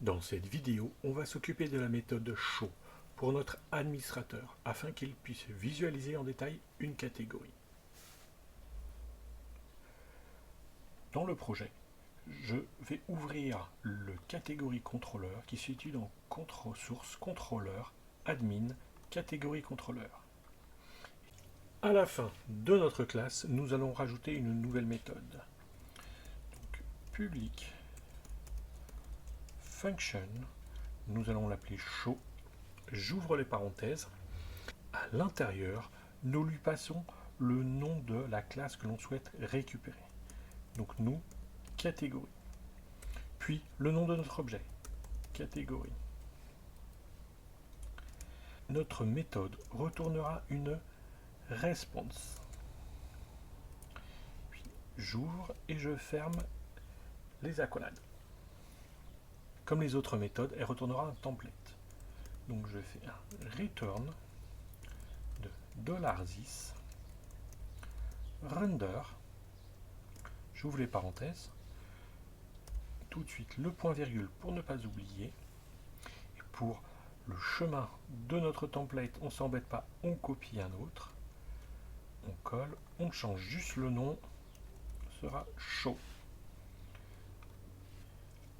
Dans cette vidéo, on va s'occuper de la méthode Show pour notre administrateur afin qu'il puisse visualiser en détail une catégorie. Dans le projet, je vais ouvrir le catégorie contrôleur qui se situe dans source contrôleur admin catégorie contrôleur. À la fin de notre classe, nous allons rajouter une nouvelle méthode. Donc, public function, nous allons l'appeler show. J'ouvre les parenthèses. À l'intérieur, nous lui passons le nom de la classe que l'on souhaite récupérer. Donc nous, catégorie. Puis le nom de notre objet, catégorie. Notre méthode retournera une response. Puis j'ouvre et je ferme les accolades. Comme les autres méthodes, elle retournera un template. Donc je fais un return de $this render. J'ouvre les parenthèses. Tout de suite le point virgule pour ne pas oublier. Et pour le chemin de notre template, on ne s'embête pas, on copie un autre. On colle, on change juste le nom, sera show.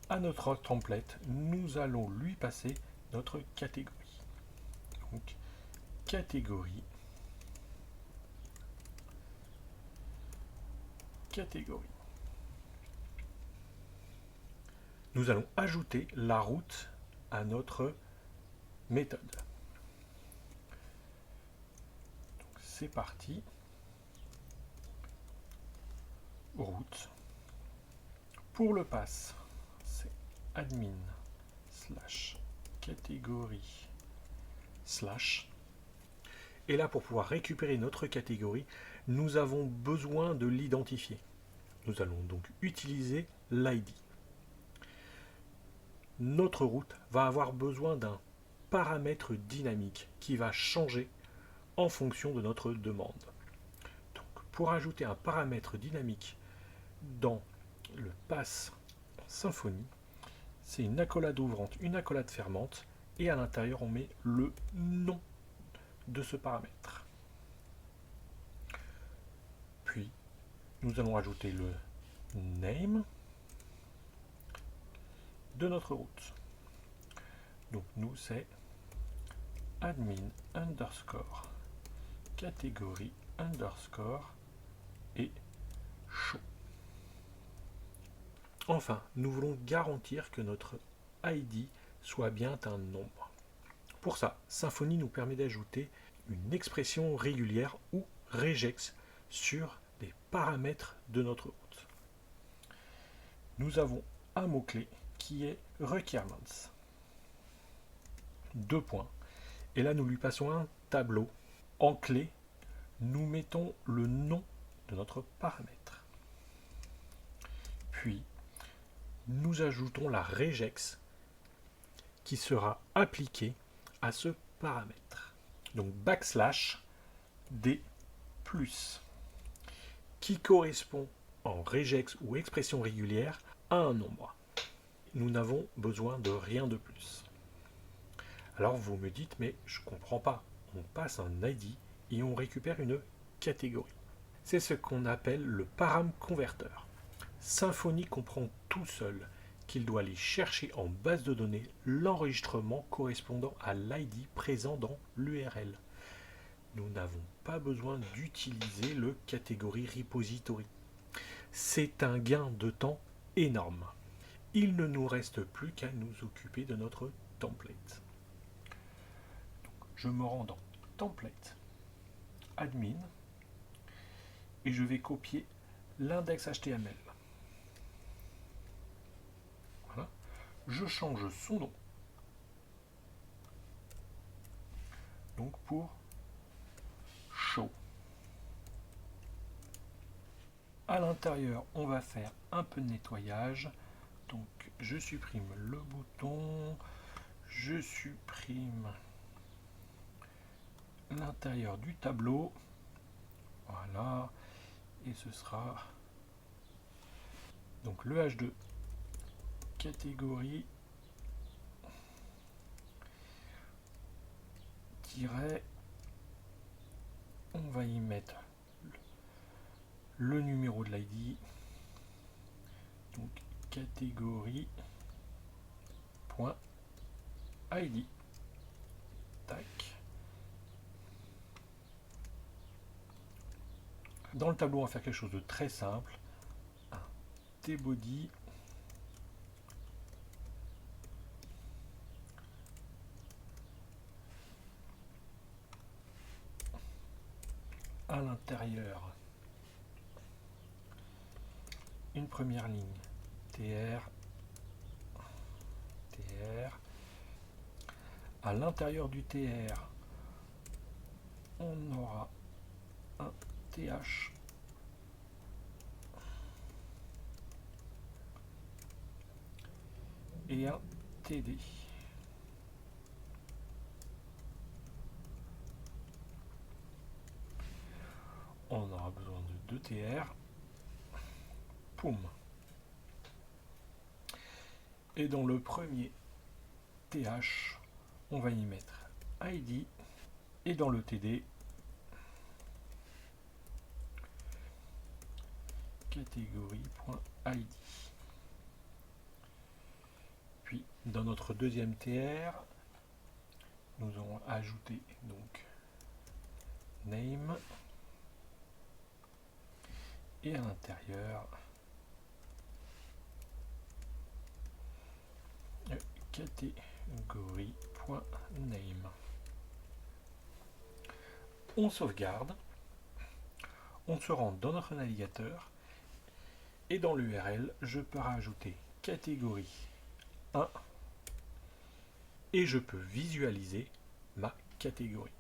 À notre template, nous allons lui passer notre catégorie. Donc, catégorie. Nous allons ajouter la route à notre méthode. C'est parti. Route. Pour le pass, c'est admin / catégorie / et là, pour pouvoir récupérer notre catégorie, nous avons besoin de l'identifier. Nous allons donc utiliser l'ID. Notre route va avoir besoin d'un paramètre dynamique qui va changer en fonction de notre demande. Donc, pour ajouter un paramètre dynamique dans le pass Symfony, c'est une accolade ouvrante, une accolade fermante, et à l'intérieur on met le nom de ce paramètre. Puis nous allons ajouter le name de notre route. Donc nous c'est admin underscore catégorie underscore et show. Enfin, nous voulons garantir que notre ID soit bien un nombre. Pour ça, Symfony nous permet d'ajouter une expression régulière ou regex sur les paramètres de notre route. Nous avons un mot-clé qui est requirements. 2 points. Et là, nous lui passons un tableau. En clé, nous mettons le nom de notre paramètre. Puis, nous ajoutons la regex qui sera appliquée à ce paramètre. Donc \d plus qui correspond en regex ou expression régulière à un nombre. Nous n'avons besoin de rien de plus. Alors vous me dites, mais je ne comprends pas. On passe un ID et on récupère une catégorie. C'est ce qu'on appelle le param converteur. Symfony comprend tout seul qu'il doit aller chercher en base de données l'enregistrement correspondant à l'ID présent dans l'URL. Nous n'avons pas besoin d'utiliser le catégorie repository. C'est un gain de temps énorme. Il ne nous reste plus qu'à nous occuper de notre template. Donc, je me rends dans template, admin, et je vais copier l'index HTML. Voilà. Je change son nom. Donc pour show. À l'intérieur, on va faire un peu de nettoyage. Donc je supprime le bouton, je supprime l'intérieur du tableau. Voilà. Et ce sera donc le H2 catégorie tiret, on va y mettre le numéro de l'ID, donc catégorie point ID. Tac. Dans le tableau, on va faire quelque chose de très simple. Un tbody à l'intérieur, une première ligne tr, tr. À l'intérieur du tr, on aura un th et un td. On aura besoin de 2 tr. Poum. Et dans le premier th, on va y mettre id, et dans le td, catégorie.id. Puis dans notre deuxième tr, nous allons ajouter donc name, et à l'intérieur catégorie.name. On sauvegarde, on se rend dans notre navigateur, et dans l'URL, je peux rajouter catégorie 1 et je peux visualiser ma catégorie.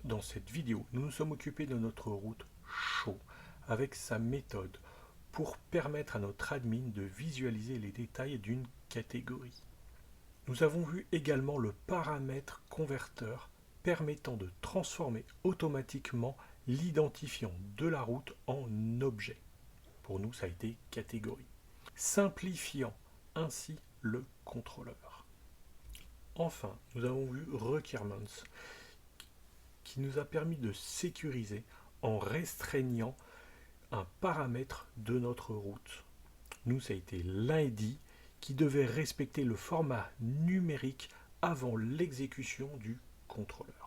Dans cette vidéo, nous nous sommes occupés de notre route show avec sa méthode pour permettre à notre admin de visualiser les détails d'une catégorie. Nous avons vu également le paramètre converteur permettant de transformer automatiquement l'identifiant de la route en objet. Pour nous, ça a été catégorie, simplifiant ainsi le contrôleur. Enfin, nous avons vu requirements, qui nous a permis de sécuriser en restreignant un paramètre de notre route. Nous, ça a été l'ID qui devait respecter le format numérique avant l'exécution du contrôleur.